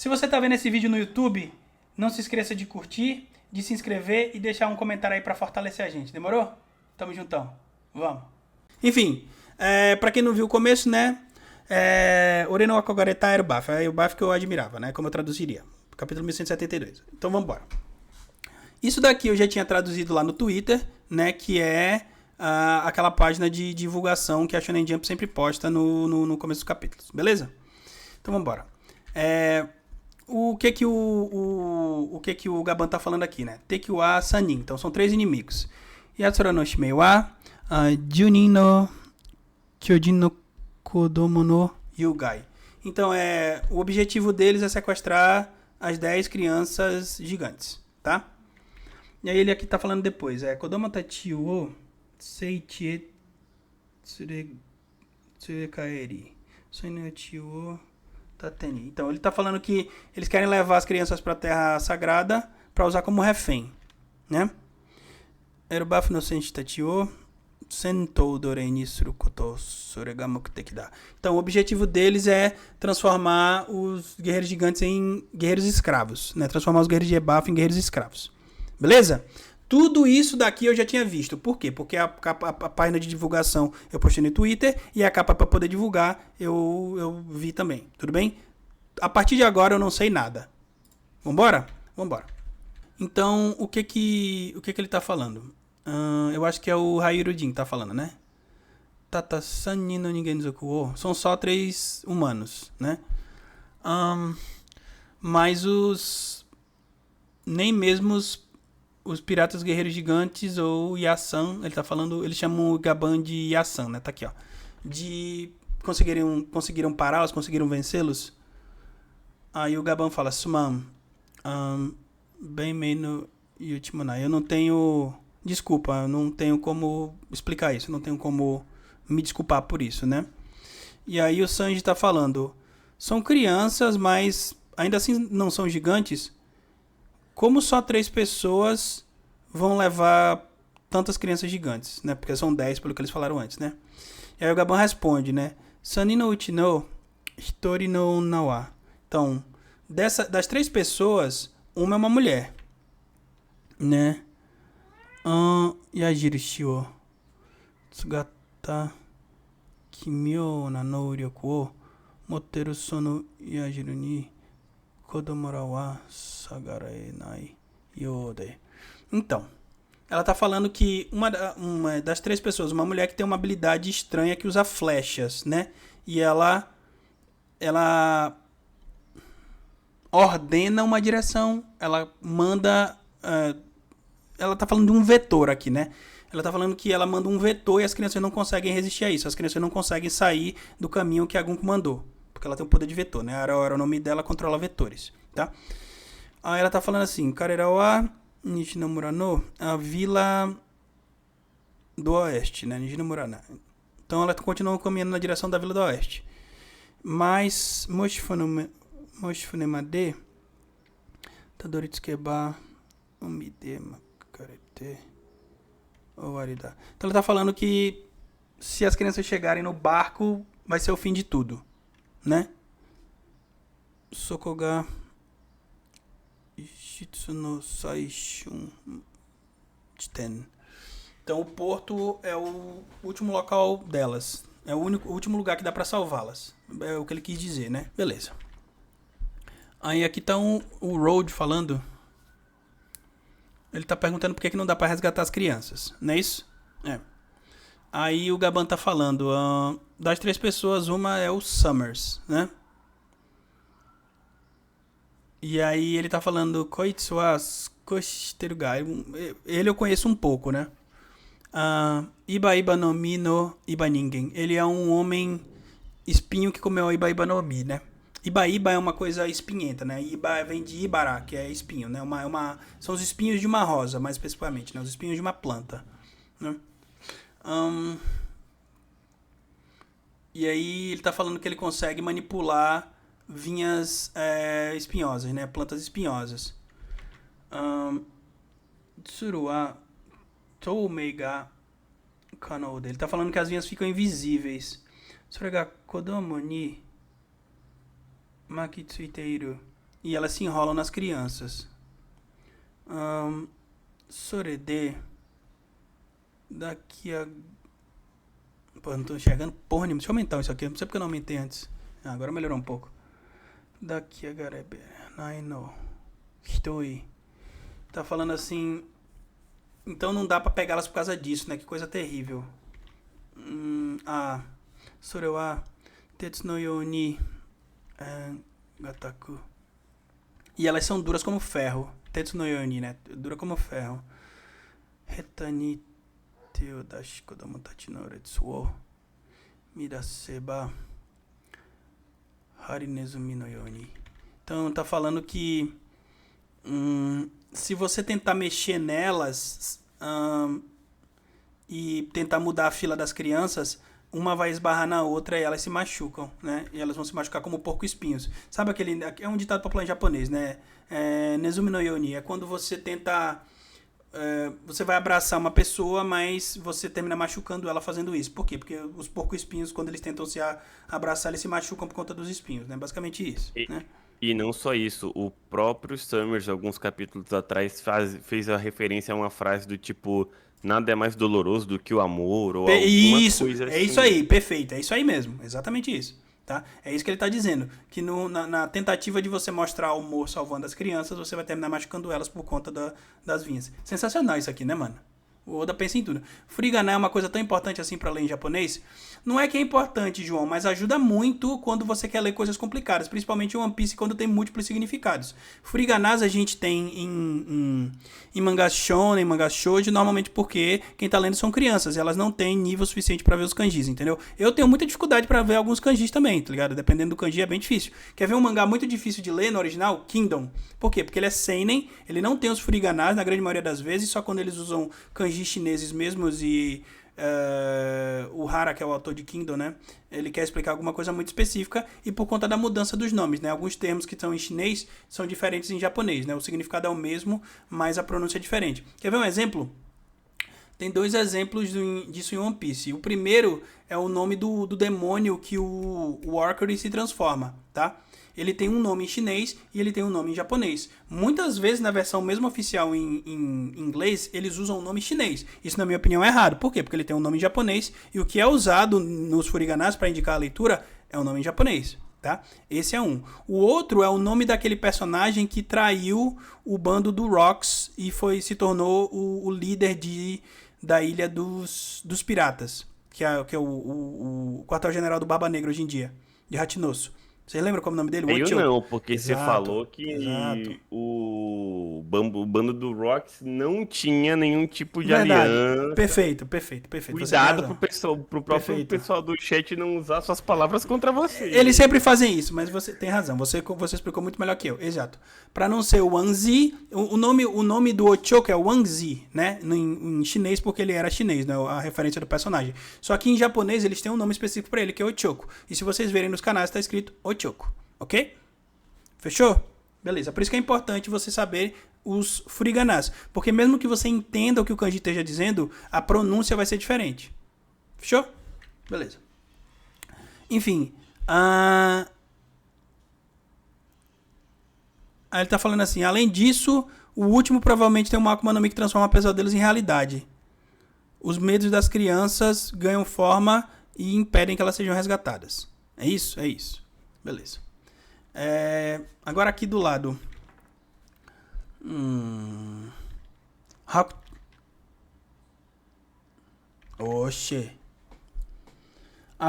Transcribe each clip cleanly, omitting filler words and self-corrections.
Se você tá vendo esse vídeo no YouTube, não se esqueça de curtir, de se inscrever e deixar um comentário aí pra fortalecer a gente. Demorou? Tamo juntão. Vamos. Enfim, pra quem não viu o começo, né? Ore no Akogareta era o Baf. É o Baf que eu admirava, né? Como eu traduziria. Capítulo 1172. Então vamos embora. Isso daqui eu já tinha traduzido lá no Twitter, né? Que é aquela página de divulgação que a Shonen Jump sempre posta no começo dos capítulos. Beleza? Então vamos embora. O que o Gaban tá falando aqui, né? Tekiwa Sanin. Então são 3 inimigos. Yatsura no Shimei wa Junin no Kyojin no Kodomo no Yugai. Então o objetivo deles é sequestrar as 10 crianças gigantes, tá? E aí ele aqui tá falando depois, Kodomo tachi wo seichi tsurekaeri soinochi wo tateni. Então ele tá falando que eles querem levar as crianças pra Terra Sagrada pra usar como refém, né? Erubafu no senshi tachi wo sentou dorei ni suru koto sore ga mukuteki da. Então o objetivo deles é transformar os guerreiros gigantes em guerreiros escravos, né? Transformar os guerreiros de Ebafu em guerreiros escravos. Beleza? Tudo isso daqui eu já tinha visto. Por quê? Porque a página de divulgação eu postei no Twitter e a capa para poder divulgar eu vi também. Tudo bem? A partir de agora eu não sei nada. Vambora? Vambora. Então, o que ele tá falando? Eu acho que é o Hairudin que tá falando, né? Tata Sanni no Nigenzoku wo. São só 3 humanos, né? Mas nem mesmo os piratas guerreiros gigantes ou Yasan, ele tá falando, eles chamam o Gaban de Yasan, né? Tá aqui, ó. Conseguiram pará-los, conseguiram vencê-los. Aí o Gaban fala, Suman, bem menos Yutimunai. Eu não tenho, desculpa, eu não tenho como explicar isso, não tenho como me desculpar por isso, né? E aí o Sanji tá falando, são crianças, mas ainda assim não são gigantes. Como só 3 pessoas vão levar tantas crianças gigantes, né? Porque são 10 pelo que eles falaram antes, né? E aí o Gaban responde, né? Sani no uchi no hitori no nawa. Então, das 3 pessoas, uma é uma mulher, né? Yajirishi wo tsugata kimyo na nouryoku wo motteru sono yajiru ni Kodomora wa sagaraenai yode. Então, ela tá falando que uma das 3 pessoas, uma mulher que tem uma habilidade estranha que usa flechas, né? E ela ordena uma direção, ela manda... ela tá falando de um vetor aqui, né? Ela tá falando que ela manda um vetor e as crianças não conseguem resistir a isso. As crianças não conseguem sair do caminho que a Gunko mandou. Porque ela tem o poder de vetor, né? O nome dela controla vetores, tá? Aí ela tá falando assim, Karerawa Nishinomura no, a vila do oeste, né? Nishinomura. Então ela continua caminhando na direção da vila do oeste. Mas Moshifunemade Tadoritsukeba Umidema Karete Owarida. Então ela tá falando que se as crianças chegarem no barco, vai ser o fim de tudo, né? Sokoga Shitsu no Saishun Jiten. Então o porto é o último local delas. É o último lugar que dá pra salvá-las. É o que ele quis dizer, né? Beleza. Aí aqui tá o Road falando. Ele tá perguntando por que não dá pra resgatar as crianças. Não é isso? Aí o Gaban tá falando. Das 3 pessoas, uma é o Summers, né? E aí ele tá falando Koitsu wa Koshiteru ga. Ele eu conheço um pouco, né? Iba Iba no Mi no Iba Ningen. Ele é um homem espinho que comeu a Iba Iba no Mi, né? Iba Iba é uma coisa espinhenta, né? Iba vem de Ibará, que é espinho, né? São os espinhos de uma rosa, mais especificamente, né? Os espinhos de uma planta, né? E aí ele tá falando que ele consegue manipular vinhas espinhosas, né? Plantas espinhosas. Tsuru wa toumei ga kanou dele. Ele tá falando que as vinhas ficam invisíveis. Sore ga kodomo ni makitsuiteiru e elas se enrolam nas crianças. Sorede. Daqui a... Pô, não tô enxergando porra nenhuma. Deixa eu aumentar isso aqui. Não sei porque eu não aumentei antes. Agora melhorou um pouco. Daqui a garebe. Naino. Hitoi. Tá falando assim... Então não dá pra pegá-las por causa disso, né? Que coisa terrível. Sorewa. Tetsu no you ni... Gataku. E elas são duras como ferro. Tetsu no you ni, né? Dura como ferro. Hetani teu dashi kodomo tachi no retsu wo miraseba harinezumi no you ni. Então tá falando que se você tentar mexer nelas e tentar mudar a fila das crianças, uma vai esbarrar na outra e elas se machucam, né? E elas vão se machucar como porco-espinhos. Sabe aquele... É um ditado popular em japonês, né? Nezumi no Yoni. É quando você tenta... você vai abraçar uma pessoa, mas você termina machucando ela fazendo isso. Por quê? Porque os porco-espinhos, quando eles tentam se abraçar, eles se machucam por conta dos espinhos, né? Basicamente isso, né? E não só isso, o próprio Summers, alguns capítulos atrás, fez a referência a uma frase do tipo: nada é mais doloroso do que o amor, ou alguma Isso, coisa é isso assim. aí, perfeito, é isso aí mesmo, exatamente isso, tá? É isso que ele tá dizendo, que na tentativa de você mostrar o amor salvando as crianças, você vai terminar machucando elas por conta das vinhas. Sensacional isso aqui, né, mano? O Oda pensa em tudo. Furigana é uma coisa tão importante assim pra ler em japonês? Não é que é importante, João, mas ajuda muito quando você quer ler coisas complicadas, principalmente One Piece quando tem múltiplos significados. Furiganas a gente tem em mangás shonen, mangás shoujo, normalmente porque quem tá lendo são crianças, e elas não têm nível suficiente pra ver os kanjis, entendeu? Eu tenho muita dificuldade pra ver alguns kanjis também, tá ligado? Dependendo do kanji é bem difícil. Quer ver um mangá muito difícil de ler no original? Kingdom. Por quê? Porque ele é seinen, ele não tem os furiganas na grande maioria das vezes, só quando eles usam kanjis chineses mesmos e o Hara, que é o autor de Kingdom, né? Ele quer explicar alguma coisa muito específica e por conta da mudança dos nomes, né? Alguns termos que estão em chinês são diferentes em japonês, né? O significado é o mesmo, mas a pronúncia é diferente. Quer ver um exemplo? Tem dois exemplos disso em One Piece. O primeiro é o nome do demônio que o Arcody se transforma, tá? Ele tem um nome em chinês e ele tem um nome em japonês. Muitas vezes, na versão mesmo oficial em inglês, eles usam o nome chinês. Isso, na minha opinião, é errado. Por quê? Porque ele tem um nome em japonês e o que é usado nos furiganás para indicar a leitura é o nome em japonês. Tá? Esse é um. O outro é o nome daquele personagem que traiu o bando do Rocks e se tornou o líder da ilha dos piratas, que é o quartel-general do Barba Negra hoje em dia, de Ratinoso. Vocês lembram como é o nome dele? Eu Ochoa. não, porque você Exato, falou exato. que o bando do Rocks não tinha nenhum tipo de Verdade. aliança. Perfeito, perfeito, perfeito. Você tem Cuidado razão. pro próprio Perfeito. pessoal do chat não usar suas palavras contra Eles você. sempre fazem isso, mas você tem razão. Você explicou muito melhor que eu. Exato. Para não ser o Wang Zi, o nome do Ochoa é Wang Zi, né? Em chinês, porque ele era chinês, né? A referência do personagem. Só que em japonês eles têm um nome específico para ele, que é Ochoco. E se vocês verem nos canais, está escrito Ochoco. Ok? Fechou? Beleza. Por isso que é importante você saber os furiganás. Porque mesmo que você entenda o que o kanji esteja dizendo, a pronúncia vai ser diferente. Fechou? Beleza. Enfim. Aí ele tá falando assim, além disso, o último provavelmente tem uma Akuma no Mi que transforma pesadelos em realidade. Os medos das crianças ganham forma e impedem que elas sejam resgatadas. É isso? É isso. Beleza. Agora aqui do lado. Oxê.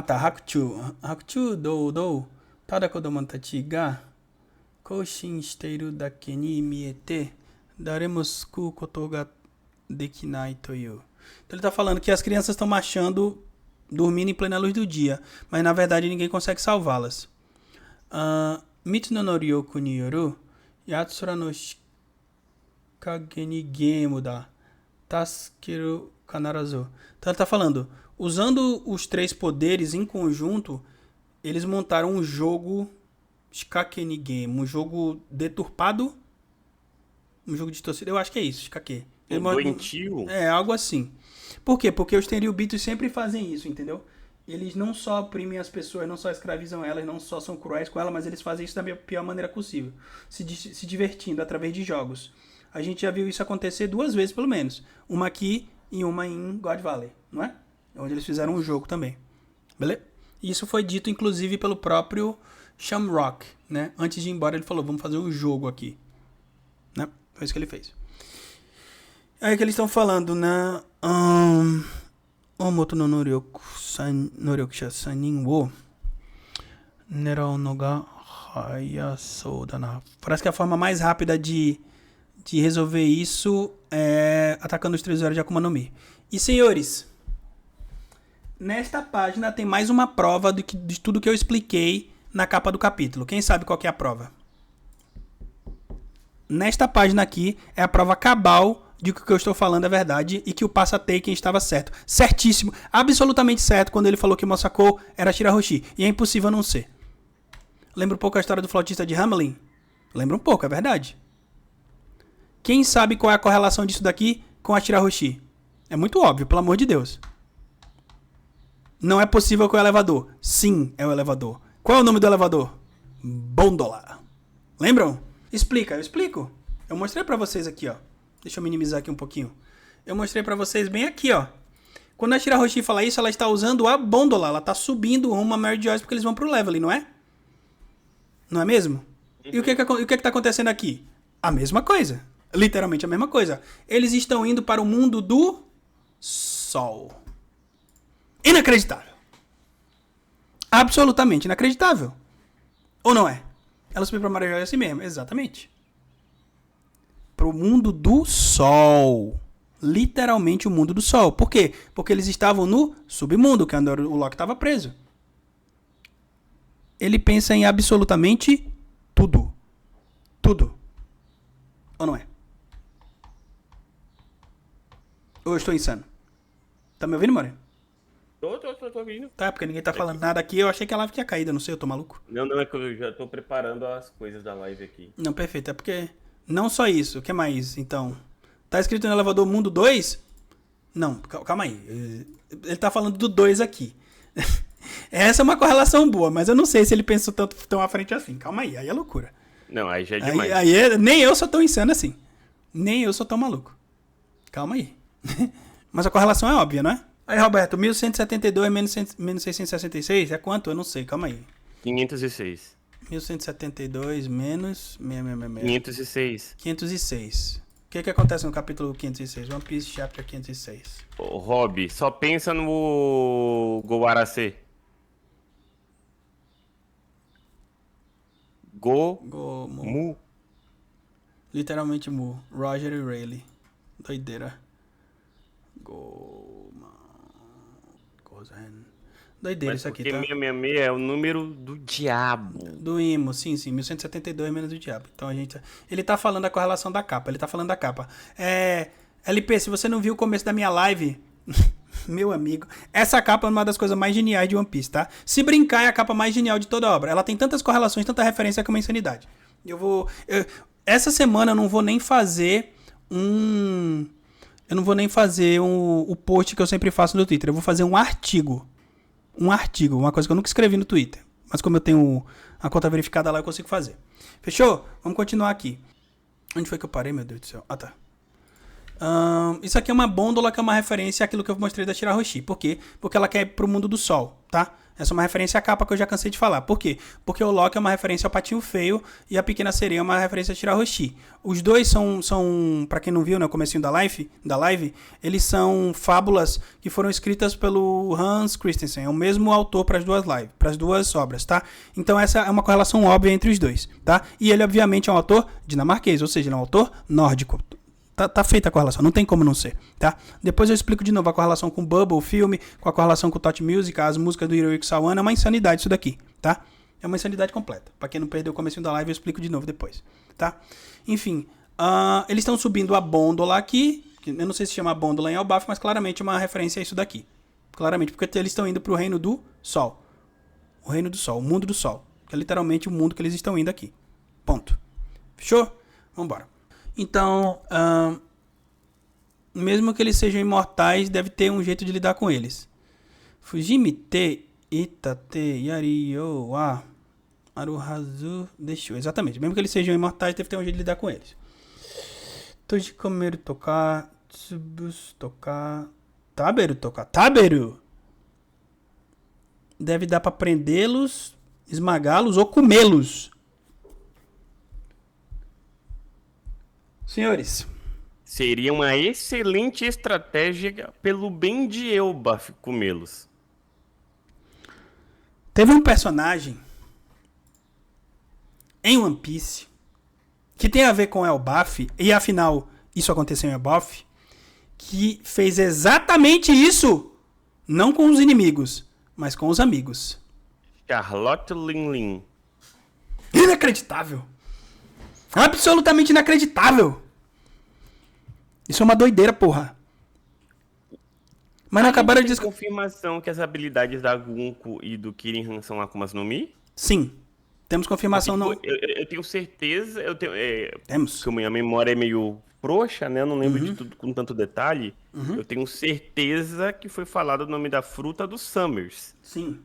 Tá. Hakuchu dou. Tada kodomo tachi ga koushin shiteiru dake ni miete daremo suku koto ga dekinai toyu. Então ele tá falando que as crianças estão marchando, dormindo em plena luz do dia, mas na verdade ninguém consegue salvá-las. Mitsu no Noryoku ni yoru yatsura no shikage ni gemu da tasukeru kanarazu. Então ele tá falando, usando os três poderes em conjunto, eles montaram um jogo shikake ni game, um jogo deturpado, um jogo de torcida, eu acho que é isso, shikake. Um doentio? Algo assim. Por quê? Porque os Tenryubitos sempre fazem isso, entendeu? Eles não só oprimem as pessoas, não só escravizam elas, não só são cruéis com elas, mas eles fazem isso da pior maneira possível. Se divertindo através de jogos. A gente já viu isso acontecer 2 vezes, pelo menos. Uma aqui e uma em God Valley, não é? Onde eles fizeram um jogo também. Beleza? Isso foi dito, inclusive, pelo próprio Shamrock, né? Antes de ir embora, ele falou, vamos fazer um jogo aqui. Né? Foi isso que ele fez. Aí que eles estão falando, né? Omoto no noryokusha sanin wo nerau no ga hayasou da na. Parece que a forma mais rápida de resolver isso é atacando os 3 horas de Akuma no Mi. E, senhores, nesta página tem mais uma prova de tudo que eu expliquei na capa do capítulo. Quem sabe qual que é a prova? Nesta página aqui é a prova cabal de que o que eu estou falando é verdade e que o Passa Taken estava certo. Certíssimo, absolutamente certo quando ele falou que Mosakou era Shirahoshi. E é impossível não ser. Lembra um pouco a história do flautista de Hamelin? Lembra um pouco, é verdade. Quem sabe qual é a correlação disso daqui com a Shirahoshi? É muito óbvio, pelo amor de Deus. Não é possível com o elevador. Sim, é o elevador. Qual é o nome do elevador? Bondola. Lembram? Explica, eu explico. Eu mostrei pra vocês aqui, ó. Deixa eu minimizar aqui um pouquinho. Eu mostrei pra vocês bem aqui, ó. Quando a Shirahoshi fala isso, ela está usando a Bondola. Ela está subindo rumo a Mary Joyce porque eles vão pro Leveling, não é? Não é mesmo? E o que tá acontecendo aqui? A mesma coisa. Literalmente a mesma coisa. Eles estão indo para o mundo do Sol. Inacreditável. Absolutamente inacreditável. Ou não é? Ela subiu pra Mary Joyce assim mesmo. Exatamente. Pro mundo do Sol. Literalmente o mundo do Sol. Por quê? Porque eles estavam no submundo, que é onde o Loki estava preso. Ele pensa em absolutamente tudo. Tudo. Ou não é? Ou eu estou insano? Tá me ouvindo, Moreno? Tô ouvindo. Tá, porque ninguém tá falando nada aqui. Eu achei que a live tinha caído, não sei, eu tô maluco. Não, é que eu já tô preparando as coisas da live aqui. Não, perfeito. É porque... Não só isso. O que mais, então? Tá escrito no elevador Mundo 2? Não, calma aí. Ele tá falando do 2 aqui. Essa é uma correlação boa, mas eu não sei se ele pensou tão à frente assim. Calma aí é loucura. Não, aí já é demais. Nem eu sou tão insano assim. Nem eu sou tão maluco. Calma aí. Mas a correlação é óbvia, não é? Aí, Roberto, 1172 menos 666 é quanto? Eu não sei, calma aí. 506. 1172 menos... 506. 506. O que acontece no capítulo 506? One Piece Chapter 506. Ô, Rob, só pensa no Gowarase. Mu. Literalmente Mu. Roger e Rayleigh. Doideira. Doideira. Mas isso aqui, tá? Porque 666 é o número do diabo. Do Imo, sim. 1172 menos do diabo. Então a gente... Ele tá falando da correlação da capa. Ele tá falando da capa. LP, se você não viu o começo da minha live... Meu amigo, essa capa é uma das coisas mais geniais de One Piece, tá? Se brincar, é a capa mais genial de toda a obra. Ela tem tantas correlações, tanta referência que é uma insanidade. Essa semana eu não vou nem fazer o post que eu sempre faço no Twitter. Eu vou fazer um artigo. Uma coisa que eu nunca escrevi no Twitter. Mas como eu tenho a conta verificada lá, eu consigo fazer. Fechou? Vamos continuar aqui. Onde foi que eu parei, meu Deus do céu? Ah, tá. Isso aqui é uma bôndola que é uma referência àquilo que eu mostrei da Shirahoshi. Por quê? Porque ela quer ir pro mundo do sol, tá? Essa é uma referência à capa que eu já cansei de falar. Por quê? Porque o Loki é uma referência ao Patinho Feio e a Pequena Sereia é uma referência a Shirahoshi. Os dois são pra quem não viu, né, o comecinho da live, eles são fábulas que foram escritas pelo Hans Christensen. É o mesmo autor para as duas obras, tá? Então essa é uma correlação óbvia entre os dois, tá? E ele, obviamente, é um autor dinamarquês, ou seja, ele é um autor nórdico. Tá feita a correlação, não tem como não ser, tá? Depois eu explico de novo a correlação com o Bubble, o filme, com a correlação com o Tot Music, as músicas do Hiroyuki Sawano, é uma insanidade isso daqui, tá? É uma insanidade completa. Pra quem não perdeu o comecinho da live, eu explico de novo depois, tá? Enfim, eles estão subindo a bôndola aqui, que eu não sei se chama bôndola em Elbaf, mas claramente é uma referência a isso daqui. Claramente, porque eles estão indo pro reino do Sol. O reino do Sol, o mundo do Sol. Que é literalmente o mundo que eles estão indo aqui. Ponto. Fechou? Vambora. Então, mesmo que eles sejam imortais, deve ter um jeito de lidar com eles. Fujimi te itate yariyo wa aruhazu deixou. Exatamente. Mesmo que eles sejam imortais, teve que ter um jeito de lidar com eles. Tojikomeru tocar, tsubus tocar, taberu tocar. Taberu! Deve dar pra prendê-los, esmagá-los ou comê-los. Senhores. Seria uma excelente estratégia pelo bem de Elbaf comê-los. Teve um personagem em One Piece que tem a ver com Elbaf, e afinal isso aconteceu em Elbaf, que fez exatamente isso, não com os inimigos, mas com os amigos. Charlotte Linlin. Inacreditável. Absolutamente inacreditável. Isso é uma doideira, porra. Mas não acabaram de... confirmação que as habilidades da Gunko e do Kirin são Akumas no Mi? Sim. Temos confirmação, Tipo, não... Eu tenho certeza... Temos. Como a minha memória é meio frouxa, né? Eu não lembro de tudo com tanto detalhe. Eu tenho certeza que foi falado o nome da fruta do Summers. Sim.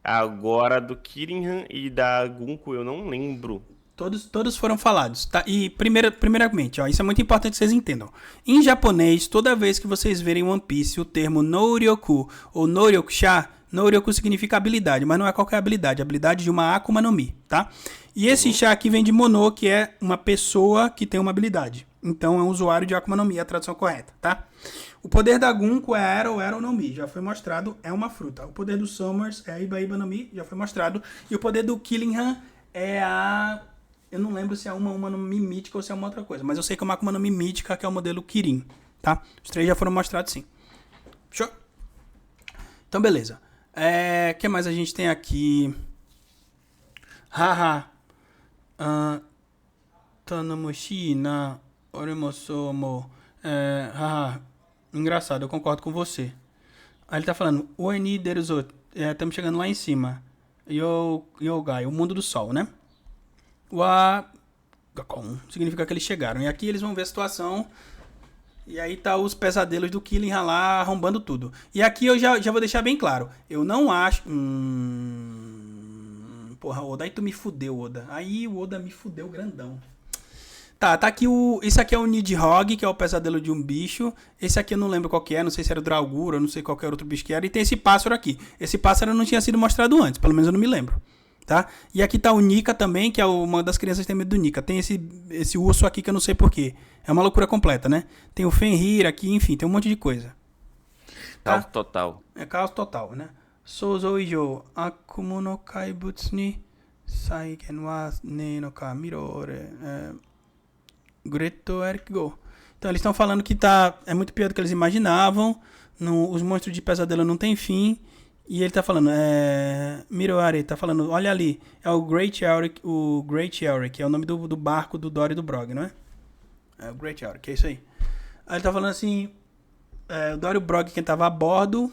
Agora, do Kirin e da Gunko, eu não lembro. Todos foram falados, tá? E primeiramente, ó, isso é muito importante que vocês entendam. Em japonês, toda vez que vocês verem One Piece o termo Nouryoku ou Nouryokusha, Nouryoku significa habilidade, mas não é qualquer habilidade, é habilidade de uma Akuma no Mi, tá? E esse chá aqui vem de Mono, que é uma pessoa que tem uma habilidade. Então é um usuário de Akuma no Mi, é a tradução correta, tá? O poder da Gunko é a Ero no Mi, já foi mostrado, é uma fruta. O poder do Summers é a Iba no Mi, já foi mostrado. E o poder do Killingham é a... Eu não lembro se é uma no Mi mítica ou se é uma outra coisa. Mas eu sei que é uma Akuma no Mi mítica, que é o modelo Kirin, tá? Os três já foram mostrados, sim. Show? Então, beleza. O que mais a gente tem aqui? Haha. Tanamoshi na Oremosomo. Haha. Engraçado, eu concordo com você. Aí ele tá falando, Oeni Deruzo. Estamos chegando lá em cima. Yogai, o mundo do sol, né? Gakon significa que eles chegaram. E aqui eles vão ver a situação. E aí tá os pesadelos do Killing lá arrombando tudo. E aqui eu já vou deixar bem claro. Eu não acho... Porra, Oda, aí tu me fudeu, Oda. Aí o Oda me fudeu grandão. Tá aqui esse aqui é o Nidhogg, que é o pesadelo de um bicho. Esse aqui eu não lembro qual que é, não sei se era o Draugura, não sei qual que era outro bicho que era. E tem esse pássaro aqui. Esse pássaro não tinha sido mostrado antes, pelo menos eu não me lembro. Tá? E aqui tá o Nika também, que é uma das crianças que tem medo do Nika. Tem esse urso aqui que eu não sei porquê. É uma loucura completa, né? Tem o Fenrir aqui, enfim, tem um monte de coisa. Tá? Caos total. É caos total, né? Souzou Ijo, Akumu no Kaibutsu ni Saigen wa ne no ka mirore Greto Erikgo. Então eles estão falando que é muito pior do que eles imaginavam. Os monstros de pesadelo não tem fim. E ele tá falando, Miroare, tá falando, olha ali, é o Great Elric, é o nome do barco do Dory e do Brog, não é? É o Great Elric, é isso aí. Aí ele tá falando assim, o Dory e o Brog, quem tava a bordo,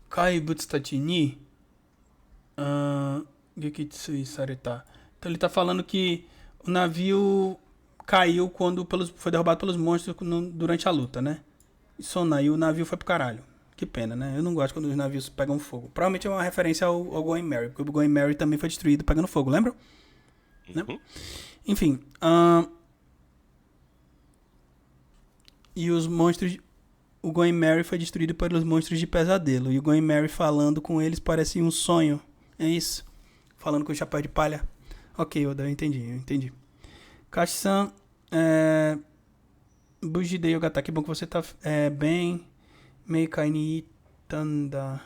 Kaibutsu Tatini, Gekitsui Sareta. Então ele tá falando que o navio caiu quando foi derrubado pelos monstros durante a luta, né? E o navio foi pro caralho. Que pena, né? Eu não gosto quando os navios pegam fogo. Provavelmente é uma referência ao Going Merry, porque o Going Merry também foi destruído pegando fogo, lembra? Né? Enfim. E os monstros... O Going Merry foi destruído pelos monstros de pesadelo. E o Going Merry falando com eles parece um sonho. É isso. Falando com o chapéu de palha. Ok, Oda, eu entendi. Kashi-san... Bujidei Ogata, que bom que você tá bem... Meikai ni Tanda.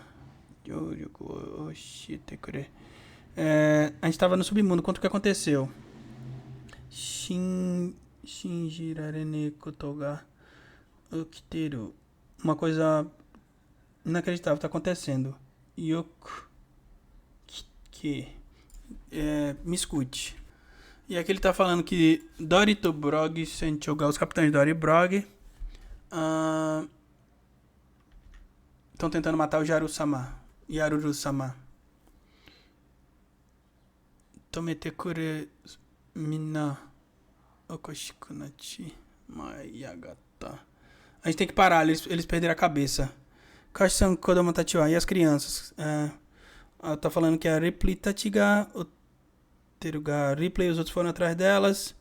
A gente tava no submundo. Quanto que aconteceu? Shinjirarene kotoga okiteru. Uma coisa inacreditável tá acontecendo. Yoku Kike. Me escute. E aqui ele tá falando que Dory e Brog, Senchoga, os capitães Dory e Brog, estão tentando matar o Yaruru-sama. Tomete kure mina okoshikunachi mayagata. A gente tem que parar, eles perderam a cabeça. Kassan Kodama Tachiwa. E as crianças? Tá falando que a Ripley Tatiga, o Teruga Ripley, os outros foram atrás delas.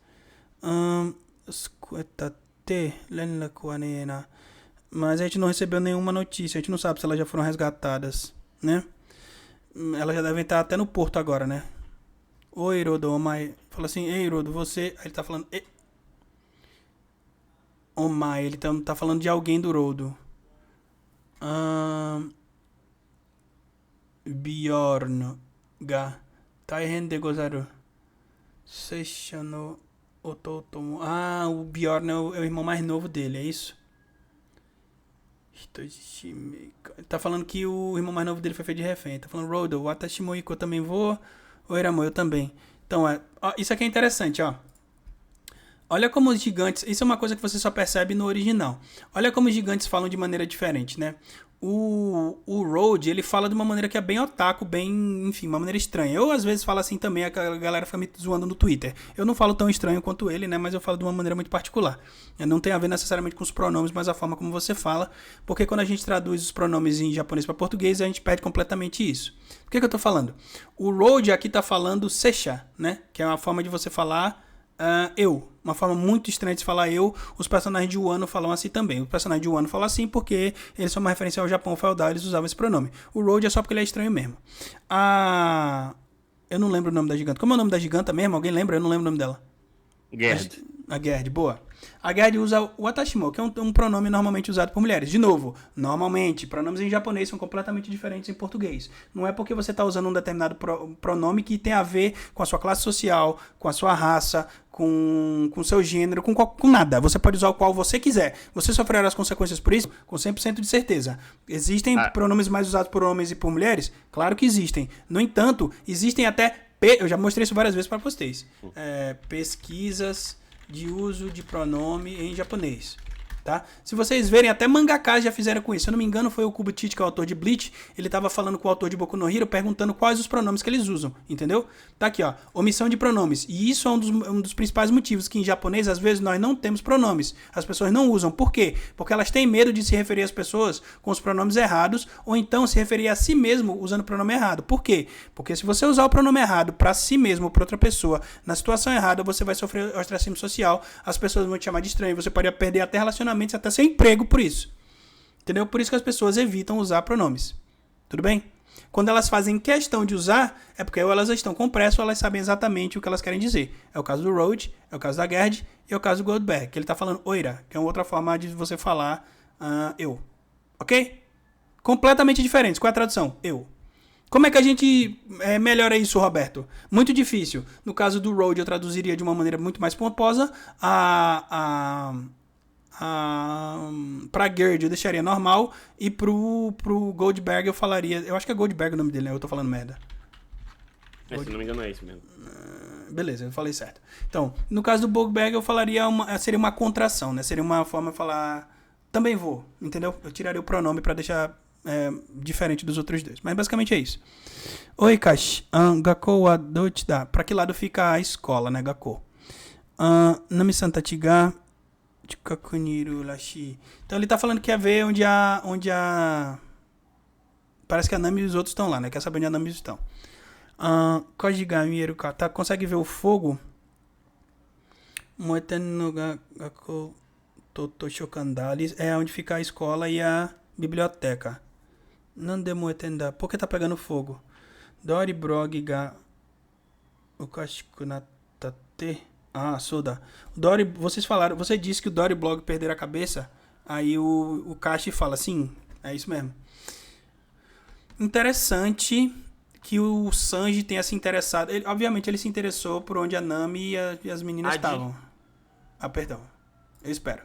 Mas a gente não recebeu nenhuma notícia. A gente não sabe se elas já foram resgatadas, né? Elas já devem estar até no porto agora, né? Oi, Hirodo, Omai. Fala assim, ei, Hirodo, você... Aí ele tá falando... Omai, ele tá falando de alguém do Rodo. Bjorn ga Taihen de gozaru. Seisha no Ototomo. O Bjorn é o irmão mais novo dele, é isso? Ele tá falando que o irmão mais novo dele foi feito de refém. Tá falando, Rodo, Watashi Moiko eu também vou. Oiramo, eu também. Então, isso aqui é interessante, ó. Olha como os gigantes... Isso é uma coisa que você só percebe no original. Olha como os gigantes falam de maneira diferente, né? O Road, ele fala de uma maneira que é bem otaku, bem... Enfim, uma maneira estranha. Eu, às vezes, falo assim também, a galera fica me zoando no Twitter. Eu não falo tão estranho quanto ele, né? Mas eu falo de uma maneira muito particular. Não tem a ver necessariamente com os pronomes, mas a forma como você fala. Porque quando a gente traduz os pronomes em japonês para português, a gente perde completamente isso. Por que eu tô falando? O Road aqui tá falando seisha, né? Que é uma forma de você falar... eu. Uma forma muito estranha de se falar eu. Os personagens de Wano falam assim também. O personagem de Wano fala assim porque eles são uma referência ao Japão feudal, eles usavam esse pronome. O Road é só porque ele é estranho mesmo. Eu não lembro o nome da giganta. Como é o nome da giganta mesmo? Alguém lembra? Eu não lembro o nome dela. Gerd. A Gerd, boa. A Gerd usa o Atashimo, que é um pronome normalmente usado por mulheres. De novo, normalmente, pronomes em japonês são completamente diferentes em português. Não é porque você está usando um determinado pronome que tem a ver com a sua classe social, com a sua raça, com o seu gênero, com nada. Você pode usar o qual você quiser. Você sofrerá as consequências por isso? Com 100% de certeza. Existem pronomes mais usados por homens e por mulheres? Claro que existem. No entanto, existem até... Eu já mostrei isso várias vezes para vocês. Pesquisas de uso de pronome em japonês. Tá? Se vocês verem, até mangakas já fizeram com isso. Se eu não me engano, foi o Kubuchichi, que é o autor de Bleach. Ele estava falando com o autor de Boku no Hero, perguntando quais os pronomes que eles usam. Entendeu? Tá aqui, ó. Omissão de pronomes. E isso é um dos principais motivos que em japonês, às vezes, nós não temos pronomes. As pessoas não usam. Por quê? Porque elas têm medo de se referir às pessoas com os pronomes errados, ou então se referir a si mesmo usando o pronome errado. Por quê? Porque se você usar o pronome errado para si mesmo ou para outra pessoa, na situação errada, você vai sofrer ostracismo social, as pessoas vão te chamar de estranho, você pode perder até relacionamentos, até seu emprego por isso. Entendeu? Por isso que as pessoas evitam usar pronomes. Tudo bem? Quando elas fazem questão de usar, é porque ou elas estão com pressa ou elas sabem exatamente o que elas querem dizer. É o caso do Road, é o caso da Gerd e é o caso do Goldberg, que ele está falando oira, que é uma outra forma de você falar eu. Ok? Completamente diferentes. Qual é a tradução? Eu. Como é que a gente melhora isso, Roberto? Muito difícil. No caso do Road, eu traduziria de uma maneira muito mais pomposa. Pra Gerd eu deixaria normal. E pro Goldberg eu falaria... Eu acho que é Goldberg o nome dele, né? Eu tô falando merda. Se não me engano é isso mesmo. Beleza, eu falei certo. Então, no caso do Goldberg eu falaria... seria uma contração, né? Seria uma forma de falar... Também vou, entendeu? Eu tiraria o pronome pra deixar diferente dos outros dois. Mas basicamente é isso. Oi, Kashi. Gakko wa douchida. Pra que lado fica a escola, né? Gakko. Nami Santa Tiga... Então ele tá falando que quer ver onde a... Parece que a Nami e os outros estão lá, né? Quer saber onde a Nami estão. Kojigami Eruka. Tá, consegue ver o fogo? Moeten no Gakko Totoshokandali. É onde fica a escola e a biblioteca. Nande Moeten da. Por que tá pegando fogo? Dori Brog ga Okashiku natate. Soda. Dory, você disse que o Dory Blog perderam a cabeça. Aí o Kashi fala, sim, é isso mesmo. Interessante que o Sanji tenha se interessado. Obviamente ele se interessou por onde a Nami e as meninas estavam. Perdão. Eu espero.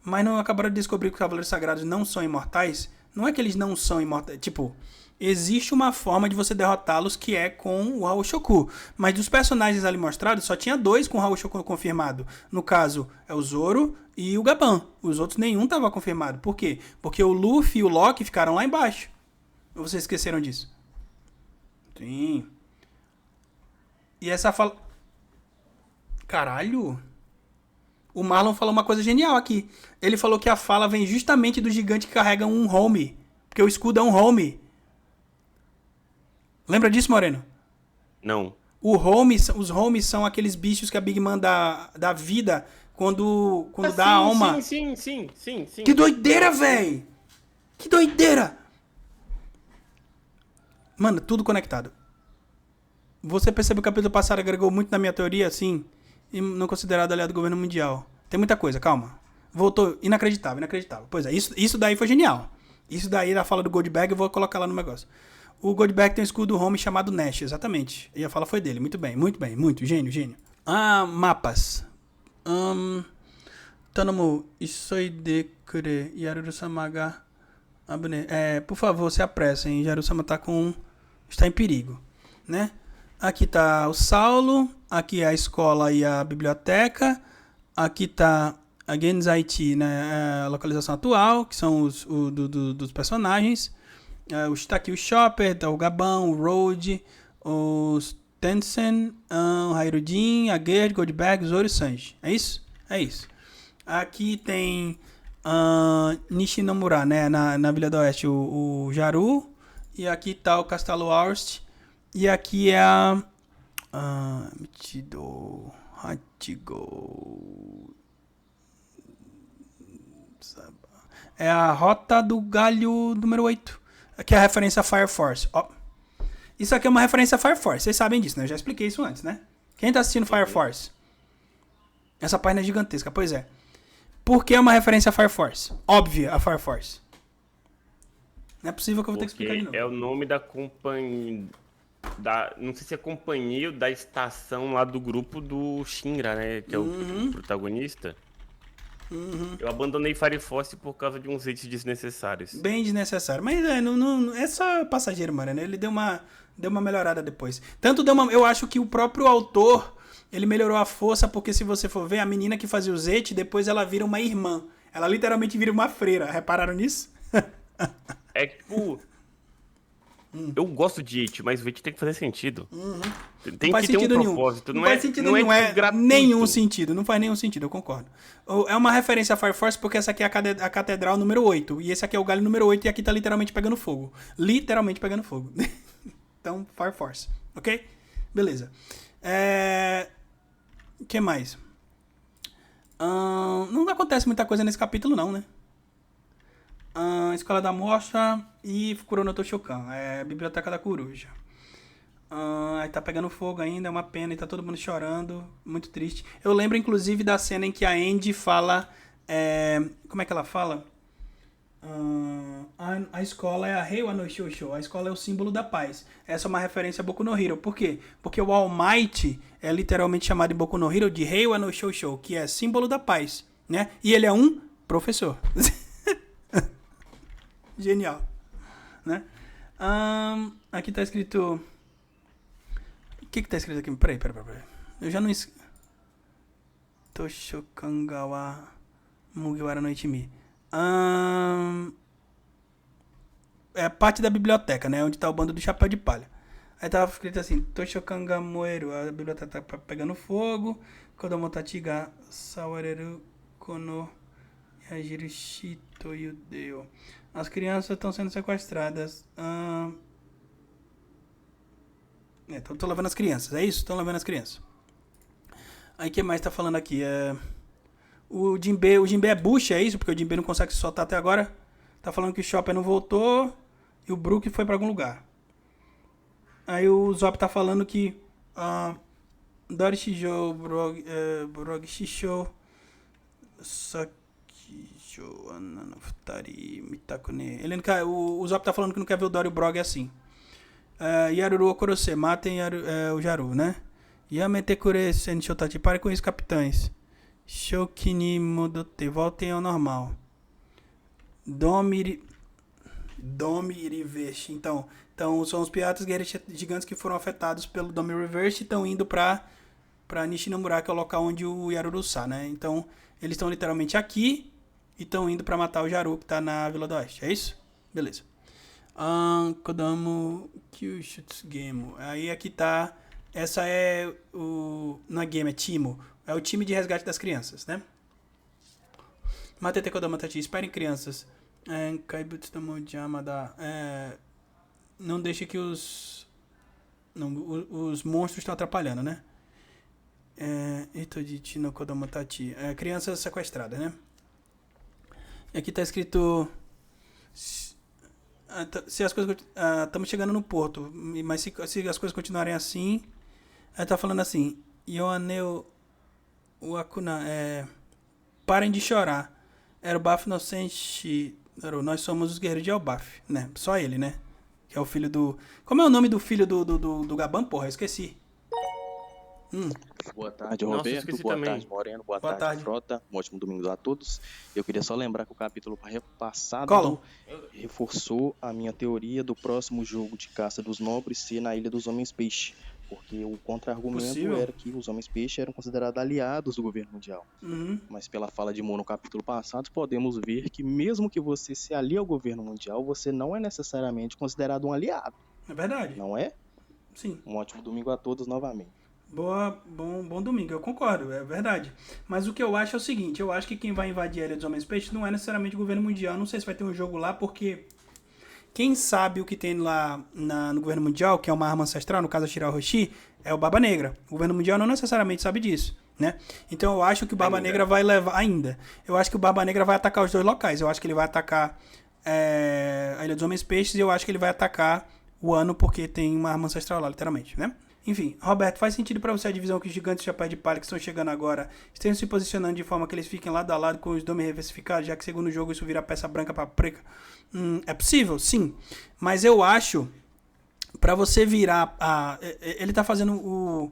Mas não acabaram de descobrir que os Cavaleiros Sagrados não são imortais? Não é que eles não são imortais. Tipo... Existe uma forma de você derrotá-los que é com o Haoshoku. Mas dos personagens ali mostrados, só tinha 2 com o Haoshoku confirmado. No caso, é o Zoro e o Gaban. Os outros nenhum estava confirmado. Por quê? Porque o Luffy e o Loki ficaram lá embaixo. Ou vocês esqueceram disso? Sim. E essa fala... Caralho! o Marlon falou uma coisa genial aqui. Ele falou que a fala vem justamente do gigante que carrega um home. Porque o escudo é um home. Lembra disso, Moreno? Não. Os homes são aqueles bichos que a Big Man dá vida quando dá alma. Sim. Que doideira, véi! Que doideira! Mano, tudo conectado. Você percebeu que o capítulo passado agregou muito na minha teoria, assim, e não considerado aliado do governo mundial. Tem muita coisa, calma. Voltou, inacreditável. Pois é, isso daí foi genial. Isso daí da fala do Goldberg, eu vou colocar lá no negócio. O Goldberg tem um escudo home chamado Nash, exatamente. E a fala foi dele. Muito bem. Gênio. Mapas. Tanomu, Isoide Kure, Yaruru-sama ga Abune. Por favor, se apressem. Yaru-sama está em perigo, né? Aqui tá o Saulo, aqui é a escola e a biblioteca, aqui tá a Genzaiti, né, a localização atual, que são dos personagens. Tá aqui o Chopper, tá o Gabão, o Road, os Tencent, o Hairudin, a Gerd, Goldberg, Zoro e Sanji. É isso? É isso. Aqui tem Nishinomura, né, na Vila do Oeste, o Jaru. E aqui tá o Castelo Aurst. E aqui é a... Michido... Hachigo... É a Rota do Galho número 8. Aqui é a referência a Fire Force. Ó. Isso aqui é uma referência a Fire Force. Vocês sabem disso, né? Eu já expliquei isso antes, né? Quem tá assistindo Fire Force? Essa página é gigantesca. Pois é. Por que é uma referência a Fire Force? Óbvia a Fire Force. Não é possível que eu vou ter que explicar de novo. É o nome da companhia... não sei se é companhia ou da estação lá do grupo do Shinra, né? Que é o protagonista. Eu abandonei Fire Force por causa de uns hits desnecessários. Bem desnecessário. Mas não, é só passageiro, mano, né? Ele deu uma melhorada depois. Eu acho que o próprio autor, ele melhorou a força, porque se você for ver, a menina que fazia o Zete, depois ela vira uma irmã. Ela literalmente vira uma freira. Repararam nisso? É tipo... Eu gosto de It, mas o It tem que fazer sentido. Tem que ter um propósito. Não faz sentido nenhum. Nenhum sentido. Não faz nenhum sentido, eu concordo. É uma referência a Fire Force porque essa aqui é a catedral número 8. E esse aqui é o galho número 8 e aqui tá literalmente pegando fogo. Literalmente pegando fogo. Então, Fire Force. Ok? Beleza. O que mais? Não acontece muita coisa nesse capítulo não, né? Escola da Mocha e Fukurono Toshokan. É a Biblioteca da Coruja. Aí tá pegando fogo ainda, é uma pena, e tá todo mundo chorando, muito triste. Eu lembro, inclusive, da cena em que a Andy fala... como é que ela fala? A escola é a Heiwa no Shoushou. A escola é o símbolo da paz. Essa é uma referência a Boku no Hero. Por quê? Porque o All Might é literalmente chamado em Boku no Hero de Heiwa no Shoushou, que é símbolo da paz, né? E ele é um professor. Genial, né? Aqui tá escrito... O que tá escrito aqui? Peraí. Eu já não... Toshokangawa Mugiwara no Ichimi. É parte da biblioteca, né? Onde tá o bando do Chapéu de Palha. Aí tava escrito assim... Toshokanga Moeru. A biblioteca tá pegando fogo. Kodomo tachi ga sawareru kono yajiru shito yudeo. As crianças estão sendo sequestradas. Tô levando as crianças, é isso? Estão levando as crianças. Aí o que mais tá falando aqui? O Jinbe é bucha, é isso? Porque o Jinbe não consegue se soltar até agora. Tá falando que o Chopper não voltou e o Brook foi pra algum lugar. Aí o Zop tá falando que Dori Shijo, Brog Shisho, o Zop tá falando que não quer ver o Dory e o Brog assim. Yaruru Okorose, matem o Jaru, né? Yamete kure sen shotachi, pare com isso, capitães. Shokini modote, voltem ao normal. Domi Reverse. Então são os piratas guerreiros gigantes que foram afetados pelo Domi Reverse e estão indo pra Nishinomura, que é o local onde o Yaruru está, né? Então eles estão literalmente aqui e estão indo pra matar o Jaru, que tá na Vila do Oeste. É isso? Beleza. Kodomo Kyushutsugemo. Aí aqui tá... Essa é o... Não é game, é Timo. É o time de resgate das crianças, né? Matete Kodama Tachi, esperem crianças. Kaibutsu no Mojamada. Não deixe que os... Não, os monstros estão atrapalhando, né? Itojichi no Kodama Tachi. Crianças sequestradas, né? E aqui tá escrito... Se as coisas... Estamos chegando no porto. Mas se as coisas continuarem assim... tá falando assim... Yoaneu... Wakuna... Parem de chorar. Elbaf inocente... Nós somos os guerreiros de Elbaf, né? Só ele, né? Que é o filho do... Como é o nome do filho do Gaban, porra? Eu esqueci. Boa tarde, Nossa, Roberto. esqueci Boa também. tarde, Moreno. Boa Boa tarde, tarde. Frota. Um ótimo domingo a todos. Eu queria só lembrar que o capítulo passado Collor. reforçou a minha teoria do próximo jogo de caça dos nobres ser na Ilha dos Homens Peixe. Porque o contra-argumento Possível. era que os Homens Peixe eram considerados aliados do governo mundial. Uhum. Mas pela fala de Mo no capítulo passado, podemos ver que mesmo que você se alie ao governo mundial, você não é necessariamente considerado um aliado, É verdade. não é? Sim. Um ótimo domingo a todos novamente. Bom domingo, eu concordo, é verdade. Mas o que eu acho é o seguinte, eu acho que quem vai invadir a Ilha dos Homens Peixes não é necessariamente o governo mundial, não sei se vai ter um jogo lá, porque quem sabe o que tem lá no governo mundial, que é uma arma ancestral, no caso a Shirao Hoshi, é o Barba Negra. O governo mundial não necessariamente sabe disso, né? Então eu acho que o Barba Negra vai levar... Ainda. Eu acho que o Barba Negra vai atacar os dois locais. Eu acho que ele vai atacar a Ilha dos Homens Peixes e eu acho que ele vai atacar o Ano porque tem uma arma ancestral lá, literalmente, né? Enfim, Roberto, faz sentido pra você a divisão que os gigantes de chapéu de palha que estão chegando agora estejam se posicionando de forma que eles fiquem lado a lado com os domes reversificados, já que segundo o jogo isso vira peça branca pra preta? É possível? Sim. Mas eu acho, pra você virar ele tá fazendo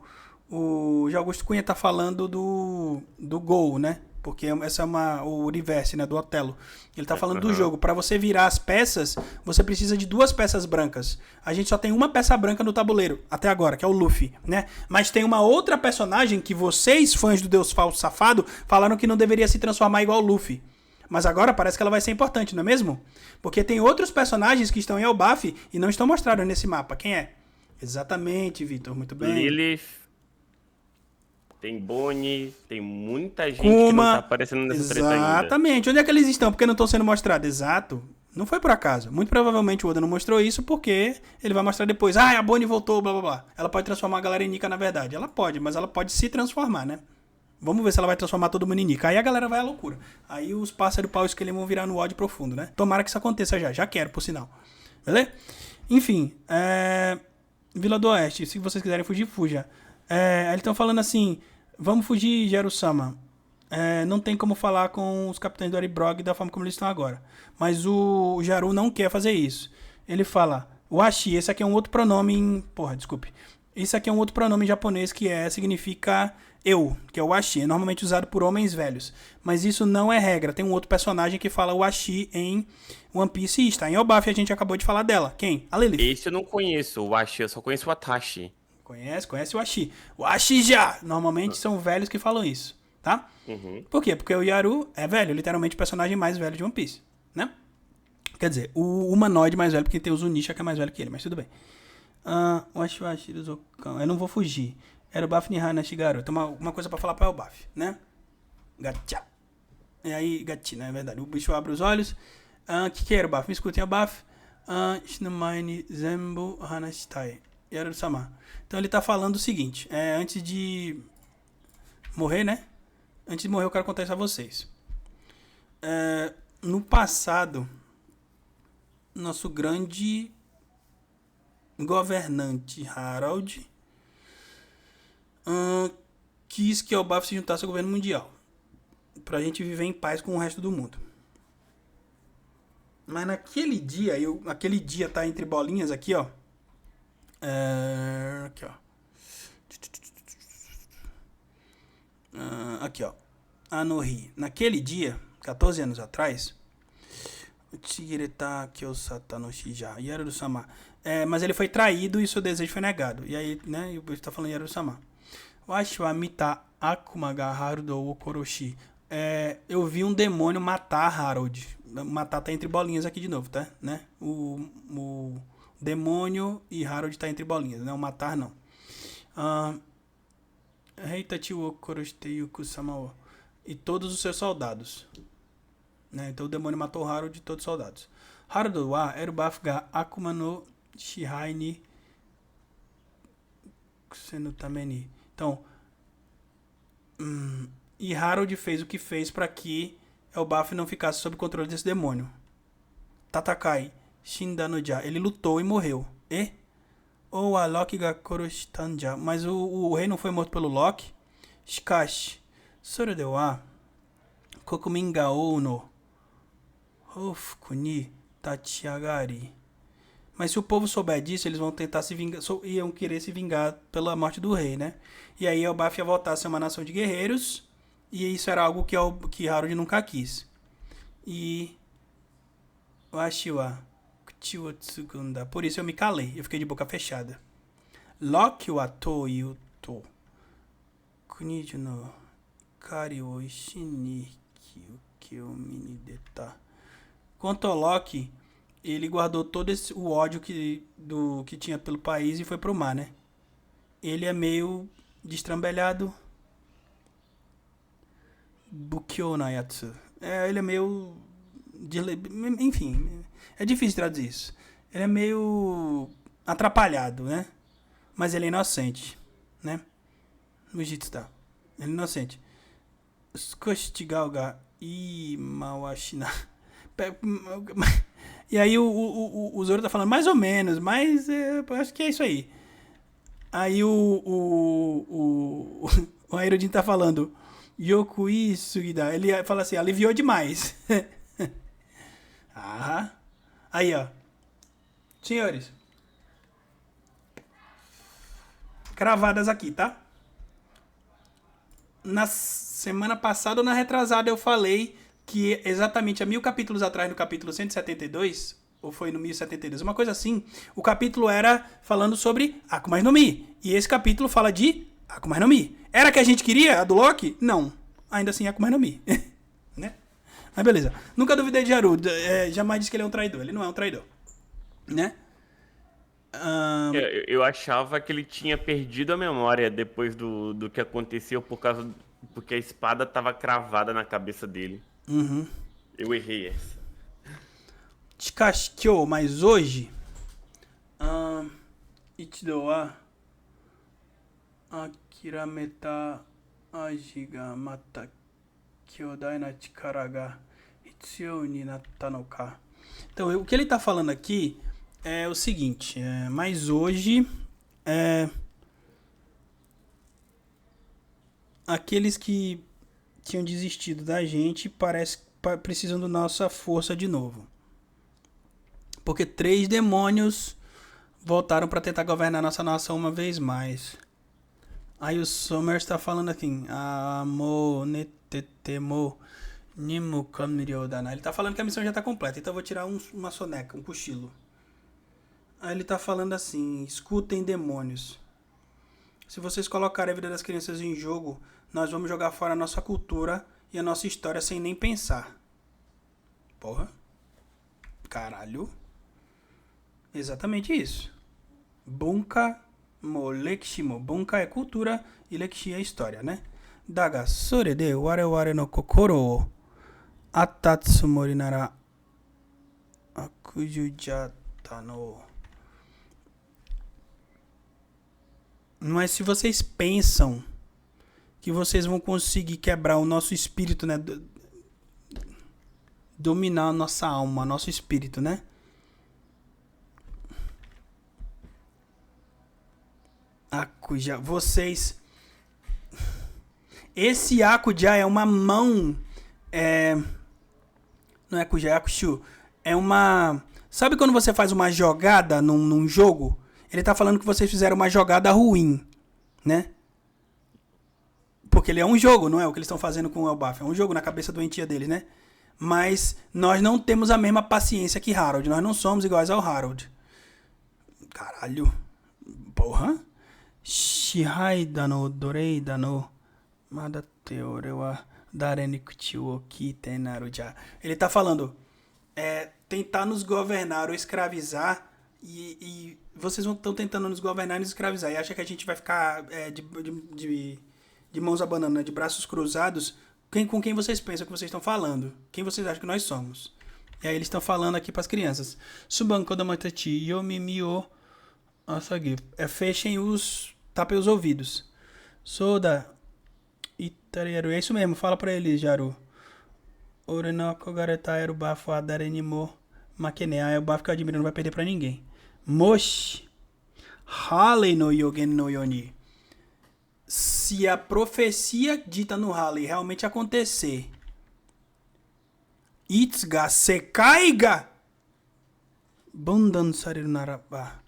o G. Augusto Cunha tá falando do gol, né? Porque essa é o reverse, né, do Otelo. Ele tá falando do jogo. Pra você virar as peças, você precisa de 2 peças brancas. A gente só tem uma peça branca no tabuleiro, até agora, que é o Luffy, né? Mas tem uma outra personagem que vocês, fãs do Deus Falso Safado, falaram que não deveria se transformar igual o Luffy. Mas agora parece que ela vai ser importante, não é mesmo? Porque tem outros personagens que estão em Elbaf e não estão mostrados nesse mapa. Quem é? Exatamente, Vitor. Muito bem. Lilith, tem Bonnie, tem muita gente Kuma, que não tá aparecendo nessa treta ainda. Exatamente. Onde é que eles estão? Porque não estão sendo mostrados? Exato. Não foi por acaso. Muito provavelmente o Oda não mostrou isso porque ele vai mostrar depois. A Bonnie voltou, blá blá blá. Ela pode transformar a galera em Nika, na verdade. Ela pode, mas ela pode se transformar, né? Vamos ver se ela vai transformar todo mundo em Nika. Aí a galera vai à loucura. Aí os pássaros pau esqueleto vão virar no ódio profundo, né? Tomara que isso aconteça já. Já quero, por sinal. Beleza? Enfim. Vila do Oeste. Se vocês quiserem fugir, fuja. Eles estão falando assim... Vamos fugir, Jeru-sama. Não tem como falar com os capitães do Aribrog da forma como eles estão agora. Mas o Jaru não quer fazer isso. Ele fala... Washi, esse aqui é um outro pronome... Porra, desculpe. Esse aqui é um outro pronome em japonês que significa eu, que é o Washi. É normalmente usado por homens velhos. Mas isso não é regra. Tem um outro personagem que fala Washi em One Piece e está em Elbaf. A gente acabou de falar dela. Quem? A Lilith. Esse eu não conheço, o Washi, eu só conheço o Atashi. Conhece o Washi. O Washi já! Normalmente são velhos que falam isso, tá? Por quê? Porque o Yaru é velho, literalmente o personagem mais velho de One Piece, né? Quer dizer, o humanoide mais velho, porque tem o Zunisha que é mais velho que ele, mas tudo bem. Washi do Zokan. Eu não vou fugir. Era o Baf Nihana Shigaru. Tem uma coisa pra falar pra Elbaf, né? Gacha. E aí, gatina, é verdade. O bicho abre os olhos. Que é Elbaf? Me escutem, Elbaf. Shinumaini Zembu Hanashitai. Yaru-sama. Então ele tá falando o seguinte. Antes de morrer, né? Antes de morrer eu quero contar isso a vocês. No passado, nosso grande governante Harold quis que Elbaf se juntasse ao governo mundial. Pra gente viver em paz com o resto do mundo. Mas naquele dia, aquele dia tá entre bolinhas aqui, ó. Aqui, ó. Aqui, ó. Anohi. Naquele dia, 14 anos atrás, Yaru-sama. Mas ele foi traído e seu desejo foi negado. E aí, né, o bicho tá falando Yaru-sama. Washwamita Akuma ga Harudo o Koroshi. Eu vi um demônio matar Harold. Matar tá entre bolinhas aqui de novo, tá? Né? O demônio e Harold tá entre bolinhas, né? O matar não. Heitachi wo koroshite yuku sama wo. E todos os seus soldados. Né? Então o demônio matou Harold e todos os soldados. Harold wa Erubafu ga Akuma no Shihai ni Kusenu Tameni. Então, e Harold fez o que fez para que Elbaf não ficasse sob controle desse demônio. Tatakai Shindanoja. Ele lutou e morreu. E? Ou a Loki ga Koroshitanja. Mas o rei não foi morto pelo Loki. Shikashi. Sore wa Kokumin ga ou no Hofuku ni Tachiagari. Mas se o povo souber disso, eles vão tentar se vingar, iam querer se vingar pela morte do rei, né? E aí Elbaf ia voltar a ser uma nação de guerreiros, e isso era algo que Harold nunca quis. E Washiwa Kuchiwo Tsugunda. Por isso eu me calei, eu fiquei de boca fechada. Loki wa Toyu to Kuniju no Kari o Ishini Kyou Mini Deta. Quanto ao Loki, ele guardou todo o ódio que tinha pelo país e foi pro mar, né? Ele é meio destrambelhado. Bukyo na Yatsu. Ele é meio... Enfim, é difícil traduzir isso. Ele é meio atrapalhado, né? Mas ele é inocente, né? No Jitsu tá. Ele é inocente. Skoshitigal ga imawashina. E aí o Zoro tá falando mais ou menos, mas eu acho que é isso aí. Aí o Aerudin tá falando Yokui Sugida. Ele fala assim, aliviou demais. Aí, ó. Senhores. Cravadas aqui, tá? Na semana passada ou na retrasada eu falei que exatamente há 1000 capítulos atrás, no capítulo 172, ou foi no 1072, uma coisa assim, o capítulo era falando sobre Akuma no Mi. E esse capítulo fala de Akuma no Mi. Era a que a gente queria, a do Loki? Não. Ainda assim, Akuma no Mi. Né? Mas beleza. Nunca duvidei de Haruto. Jamais disse que ele é um traidor. Ele não é um traidor. Né? Eu achava que ele tinha perdido a memória depois do que aconteceu porque a espada estava cravada na cabeça dele. Uhum. Eu errei essa. Chikashikyo, mas hoje Ichido wa Akirameta Aji ga mata Kyodai na chikara ga hitsuyou ni natta no ka. Então, o que ele tá falando aqui é o seguinte, mas hoje aqueles que tinham desistido da gente precisam da nossa força de novo. Porque 3 demônios voltaram para tentar governar nossa nação uma vez mais. Aí o Somers está falando assim, Amo netetemo nimu kamiriodana. Ele está falando que a missão já está completa, então eu vou tirar uma soneca, um cochilo. Aí ele está falando assim, escutem demônios. Se vocês colocarem a vida das crianças em jogo, nós vamos jogar fora a nossa cultura e a nossa história sem nem pensar. Porra. Caralho. Exatamente isso. Bunka mo lekshimo. Bunka é cultura e lekshi é história, né? Daga sore de wareware no kokoro o atatsumori nara akujujata no. Mas se vocês pensam que vocês vão conseguir quebrar o nosso espírito, né? Dominar a nossa alma, nosso espírito, né? Akuja, vocês... Esse Akuja é uma mão... Não é Akuja, é Akushu. É uma... Sabe quando você faz uma jogada num jogo? Ele tá falando que vocês fizeram uma jogada ruim, né? Porque ele é um jogo, não é o que eles estão fazendo com o Elbaf. É um jogo na cabeça doentia deles, né? Mas nós não temos a mesma paciência que Harold. Nós não somos iguais ao Harold. Caralho. Porra. Shihai dano dorei dano madate orewa dareni kuchi wo kite naruja. Ele tá falando tentar nos governar ou escravizar e vocês estão tentando nos governar e nos escravizar e acha que a gente vai ficar de mãos abanando, de braços cruzados, com quem vocês pensam que vocês estão falando? Quem vocês acham que nós somos? E aí eles estão falando aqui pras crianças. Subanko da Matati, Yomimio. Nossa, aqui. Fechem tapem os ouvidos. Soda. Itariaru. É isso mesmo, fala pra eles, Jaru. Orenoko Garetaeru Bafo Adarenimo Makenea. É o bafo que eu admiro, não vai perder pra ninguém. Moshi. Halley no Yogen no Yoni. Se a profecia dita no Halley realmente acontecer, Itsuga Sekaiga Bundan Sariru Naraba,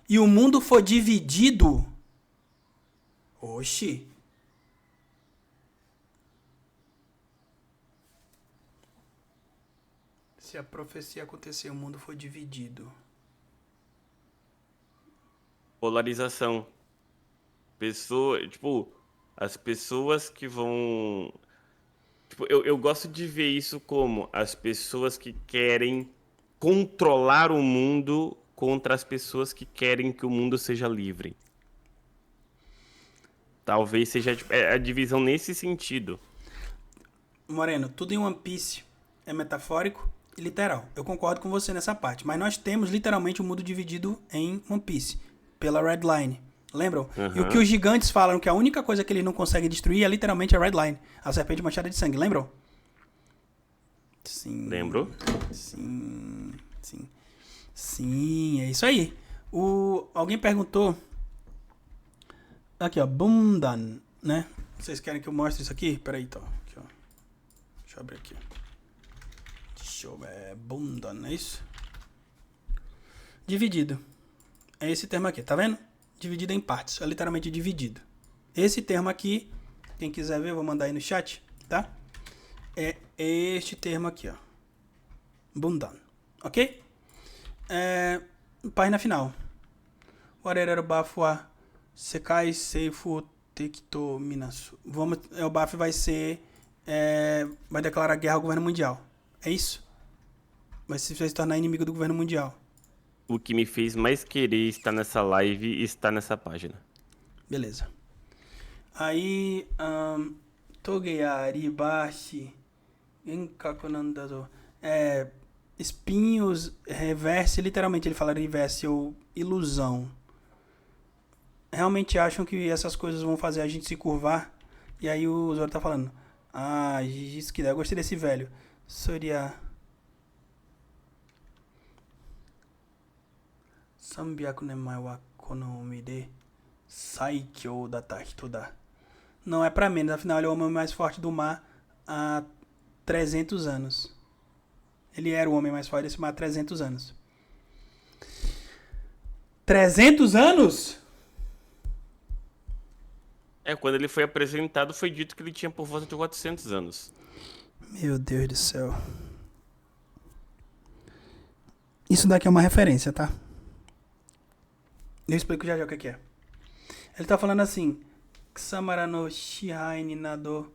e o mundo for dividido, oxi. Se a profecia acontecer, o mundo for dividido. Polarização. As pessoas que vão... Tipo, eu gosto de ver isso como as pessoas que querem controlar o mundo contra as pessoas que querem que o mundo seja livre. Talvez seja a divisão nesse sentido. Moreno, tudo em One Piece é metafórico e literal. Eu concordo com você nessa parte. Mas nós temos literalmente o mundo dividido em One Piece. Pela Red Line. Lembram? Uhum. E o que os gigantes falam que a única coisa que eles não conseguem destruir é literalmente a Red Line. A serpente manchada de sangue. Lembram? Sim. Lembro? Sim. Sim. Sim, é isso aí. Alguém perguntou... Aqui, ó. Bundan, né? Vocês querem que eu mostre isso aqui? Peraí, então. Aqui, ó. Deixa eu abrir aqui. Deixa eu ver. Bundan, é isso? Dividido. É esse termo aqui, tá vendo? Dividido em partes. É literalmente dividido. Esse termo aqui, quem quiser ver, eu vou mandar aí no chat, tá? É este termo aqui, ó. Bundan. Ok? Página final. Warereru Bafua Sekai Seifu Tekito Minasu. O Baf vai ser... vai declarar guerra ao governo mundial. É isso? Vai se tornar inimigo do governo mundial. O que me fez mais querer estar nessa live está nessa página. Beleza. Aí... Togeyari Bashi... Enkakunandazo... Espinhos, reverse, literalmente ele fala reverse ou ilusão. Realmente acham que essas coisas vão fazer a gente se curvar? E aí o Zoro tá falando, isso que dá, eu gostei desse velho. Soria... Sambyaku nemai wa kono umi de Saikyou data hito da. Não é pra menos, afinal ele é o homem mais forte do mar há 300 anos. Ele era o homem mais forte desse mar há 300 anos. 300 anos? Quando ele foi apresentado, foi dito que ele tinha por volta de 400 anos. Meu Deus do céu. Isso daqui é uma referência, tá? Eu explico já o que é. Ele tá falando assim... Samara no Shihai ni nado...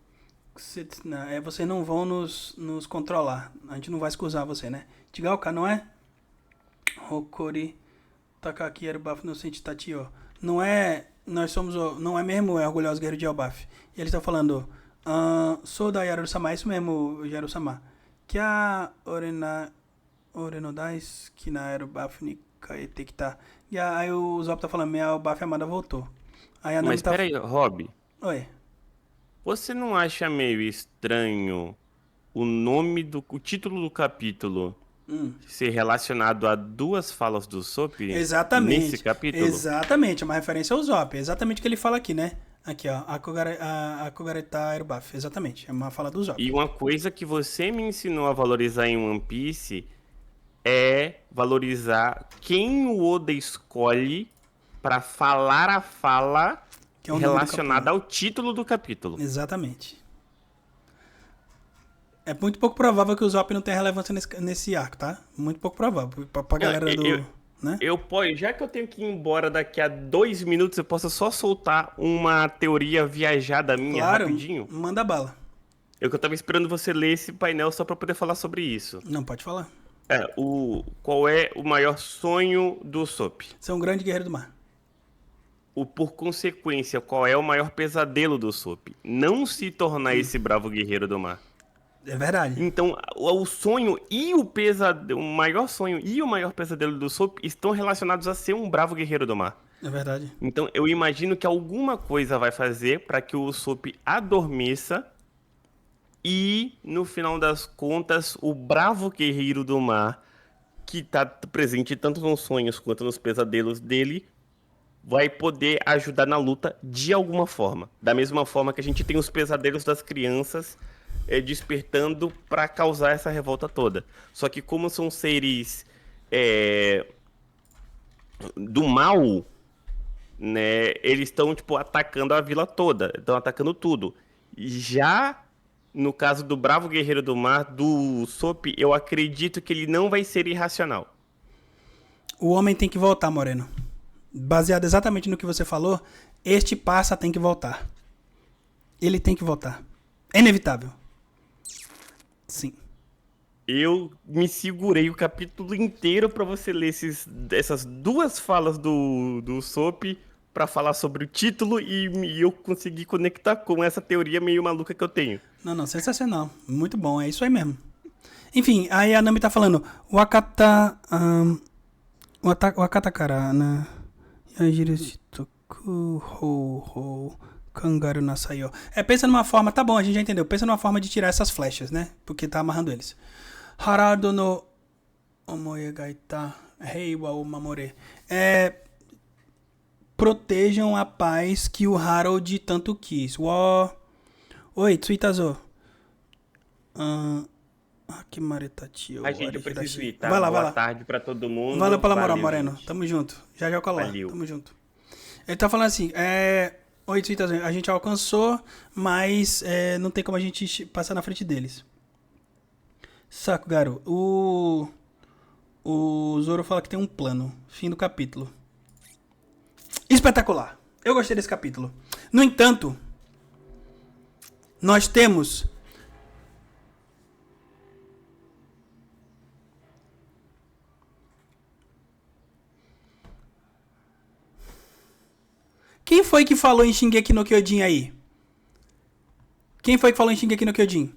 vocês não vão nos controlar. A gente não vai escusar você, né? Tigaoka, não é? Hokori Takaki Erubaf no Sentitachio. Não é... Nós somos... Não é mesmo orgulhosos guerreiros de Elbaf. E eles estão falando... Sou da Yaru-sama. É isso mesmo, Yaru-sama. Que a Orenodais Kina Erubaf ni Kaetekita. E aí o Zop tá falando... Minha Elbaf amada voltou. Aí a Nami Mas peraí, Rob. Oi. Você não acha meio estranho o título do capítulo ser relacionado a duas falas do Sop? Exatamente. Nesse capítulo? Exatamente, é uma referência ao Zop. É exatamente o que ele fala aqui, né? Aqui, ó. A Kogareta Erubaf. Exatamente. É uma fala do Zop. E uma coisa que você me ensinou a valorizar em One Piece é valorizar quem o Oda escolhe pra falar a fala Que é o relacionada ao título do capítulo. Exatamente. É muito pouco provável que o Zop não tenha relevância nesse arco, tá? Muito pouco provável. Pra galera né? Já que eu tenho que ir embora daqui a 2 minutos, eu posso só soltar uma teoria viajada minha rapidinho? Manda bala. Eu tava esperando você ler esse painel só pra poder falar sobre isso. Não, pode falar. Qual é o maior sonho do Sop? Você é um grande guerreiro do mar. por consequência, qual é o maior pesadelo do Usopp? Não se tornar esse bravo guerreiro do mar. É verdade. Então, o sonho e o pesadelo, o maior sonho e o maior pesadelo do Usopp estão relacionados a ser um bravo guerreiro do mar. É verdade. Então, eu imagino que alguma coisa vai fazer para que o Usopp adormeça e, no final das contas, o bravo guerreiro do mar, que está presente tanto nos sonhos quanto nos pesadelos dele, vai poder ajudar na luta de alguma forma. Da mesma forma que a gente tem os pesadelos das crianças despertando para causar essa revolta toda. Só que como são seres do mal, né, eles estão tipo atacando a vila toda, estão atacando tudo. Já no caso do Bravo Guerreiro do Mar, do Usopp, eu acredito que ele não vai ser irracional. O homem tem que voltar, Moreno. Baseado exatamente no que você falou, este passa tem que voltar. Ele tem que voltar. É inevitável. Sim. Eu me segurei o capítulo inteiro pra você ler essas duas falas do Usopp pra falar sobre o título e eu consegui conectar com essa teoria meio maluca que eu tenho. Não, sensacional. Muito bom, é isso aí mesmo. Enfim, aí a Nami tá falando, Wakata... Wakatakara, né? Kangaru Nasayo. Pensa numa forma... Tá bom, a gente já entendeu. Pensa numa forma de tirar essas flechas, né? Porque tá amarrando eles. Harado no... Omoegaita... Heiwa o Mamore. Protejam a paz que o Harold tanto quis. Oi, Tsuitazo. Que maretati. A gente, eu preciso ir, tá? Vai lá. Boa tarde pra todo mundo. Valeu pela moral, Valeu, Moreno. gente. Tamo junto. Já eu colo lá. Valeu. Tamo junto. Ele tá falando assim, Oi, Tsuitazo. A gente alcançou, mas não tem como a gente passar na frente deles. Saco, Garu. O Zoro fala que tem um plano. Fim do capítulo. Espetacular. Eu gostei desse capítulo. No entanto, nós temos... Quem foi que falou em Shingeki no Kyojin aí? Quem foi que falou em Shingeki no Kyojin?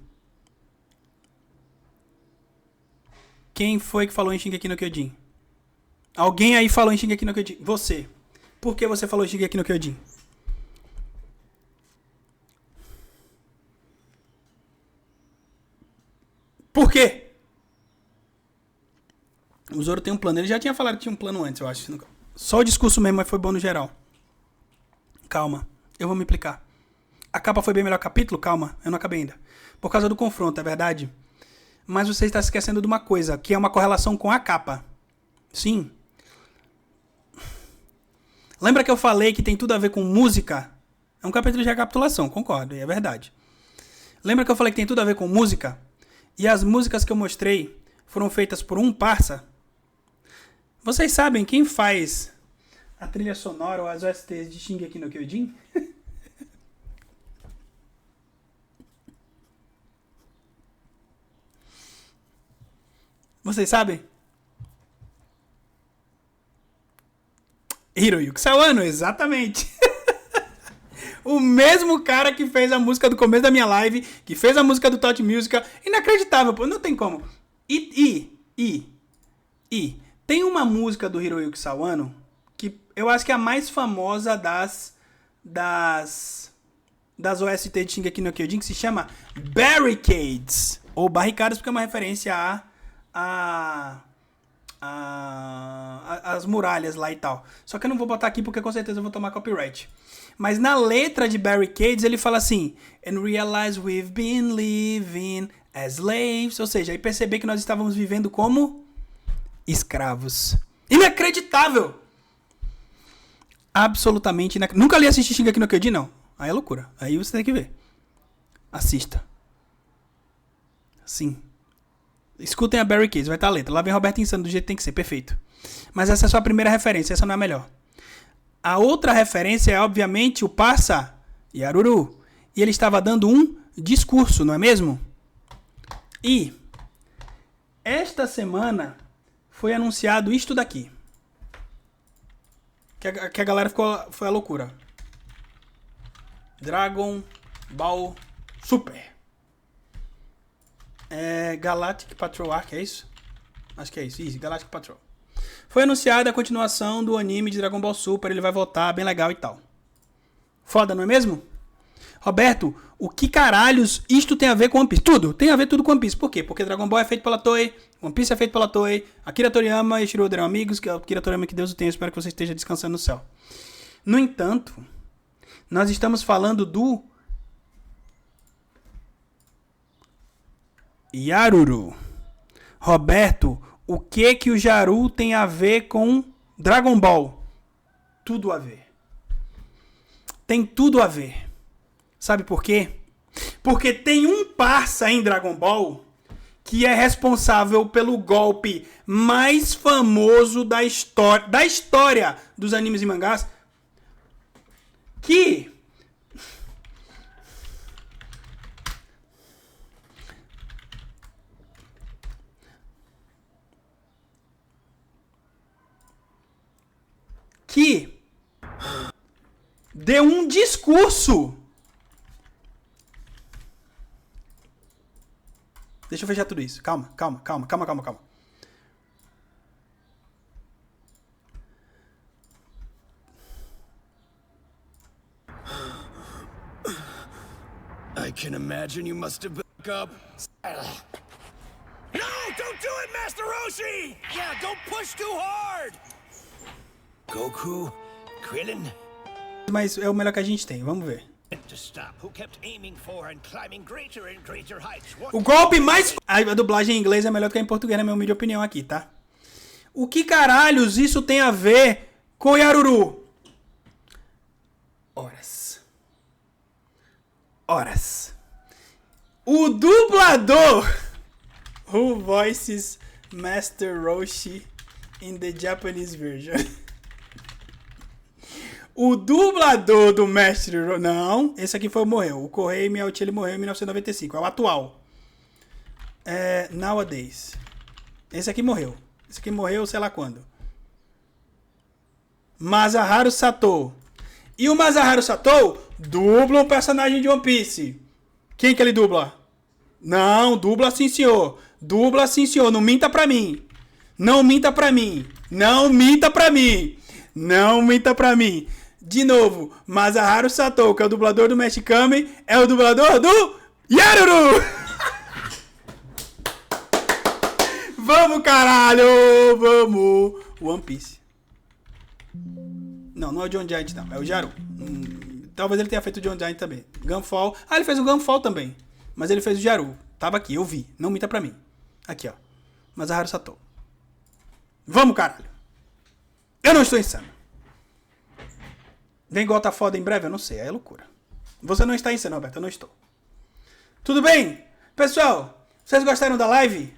Quem foi que falou em Shingeki no Kyojin? Alguém aí falou em Shingeki no Kyojin? Você. Por que você falou em Shingeki no Kyojin? Por quê? O Zoro tem um plano. Ele já tinha falado que tinha um plano antes, eu acho. Só o discurso mesmo, mas foi bom no geral. Calma, eu vou me explicar. A capa foi bem melhor capítulo? Calma, eu não acabei ainda. Por causa do confronto, é verdade? Mas você está se esquecendo de uma coisa, que é uma correlação com a capa. Sim. Lembra que eu falei que tem tudo a ver com música? É um capítulo de recapitulação, concordo, é verdade. Lembra que eu falei que tem tudo a ver com música? E as músicas que eu mostrei foram feitas por um parça? Vocês sabem quem faz a trilha sonora ou as OSTs de Shingeki no Kyojin? Vocês sabem? Hiroyuki Sawano, exatamente. O mesmo cara que fez a música do começo da minha live, que fez a música do Tot Music. Inacreditável, pô, não tem como. E tem uma música do Hiroyuki Sawano que eu acho que é a mais famosa das OST de Shingeki no Kyojin, que se chama Barricades, ou Barricadas, porque é uma referência as muralhas lá e tal. Só que eu não vou botar aqui porque com certeza eu vou tomar copyright. Mas na letra de Barricades ele fala assim: And realize we've been living as slaves. Ou seja, aí perceber que nós estávamos vivendo como escravos. Inacreditável! Absolutamente inacreditável. Nunca li assistir Shingeki no Kyojin, não. Aí é loucura. Aí você tem que ver. Assista. Sim. Escutem a Barricades, vai estar a letra. Lá vem Roberto Insano do jeito que tem que ser, perfeito. Mas essa é só a primeira referência, essa não é a melhor. A outra referência é, obviamente, o parça Yaruru. E ele estava dando um discurso, não é mesmo? E esta semana foi anunciado isto daqui. Que a galera foi a loucura. Dragon Ball Super. Galactic Patrol Arc, é isso? Acho que é isso. Isso, Galactic Patrol. Foi anunciada a continuação do anime de Dragon Ball Super. Ele vai voltar, bem legal e tal. Foda, não é mesmo? Roberto, o que caralhos isto tem a ver com One Piece? Tudo, tem a ver tudo com One Piece. Por quê? Porque Dragon Ball é feito pela Toei, One Piece é feito pela Toei, Akira Toriyama e Eiichiro Oda eram amigos, que Akira Toriyama, que Deus o tenha, espero que você esteja descansando no céu. No entanto, nós estamos falando do Yaruru. Roberto, o que o Yaru tem a ver com Dragon Ball? Tudo a ver. Tem tudo a ver. Sabe por quê? Porque tem um parça em Dragon Ball que é responsável pelo golpe mais famoso da história dos animes e mangás, que deu um discurso. Deixa eu fechar tudo isso. Calma. I can imagine you must have back up. No, don't do it, Master Roshi! Yeah, don't push too hard! Goku, Krillin. Mas é o melhor que a gente tem, vamos ver. O golpe mais... A dublagem em inglês é melhor que a em português, na minha humilde opinião aqui, tá? O que caralhos isso tem a ver com Yaruru? Horas. O dublador who voices Master Roshi in the Japanese version. O dublador do Mestre Roshi... Não, esse aqui morreu. O Correio Miauti, ele morreu em 1995. É o atual. Nowadays. Esse aqui morreu. Esse aqui morreu sei lá quando. Masaharu Sato. E o Masaharu Sato dubla um personagem de One Piece. Quem que ele dubla? Não, dubla sim, senhor. Dubla sim, senhor. Não minta pra mim. Não minta pra mim. Não minta pra mim. Não minta pra mim. De novo, Masaharu Sato, que é o dublador do Mestre Kami, é o dublador do Yaruru! Vamos, caralho! Vamos! One Piece. Não é o John Giant, não. É o Yaru. Talvez ele tenha feito o John Giant também. Gunfall. Ah, ele fez o Gunfall também. Mas ele fez o Yaru. Tava aqui, eu vi. Não minta pra mim. Aqui, ó. Masaharu Sato. Vamos, caralho! Eu não estou insano. Vem igual tá foda em breve? Eu não sei, aí é loucura. Você não está insano, Roberto, eu não estou. Tudo bem? Pessoal, vocês gostaram da live?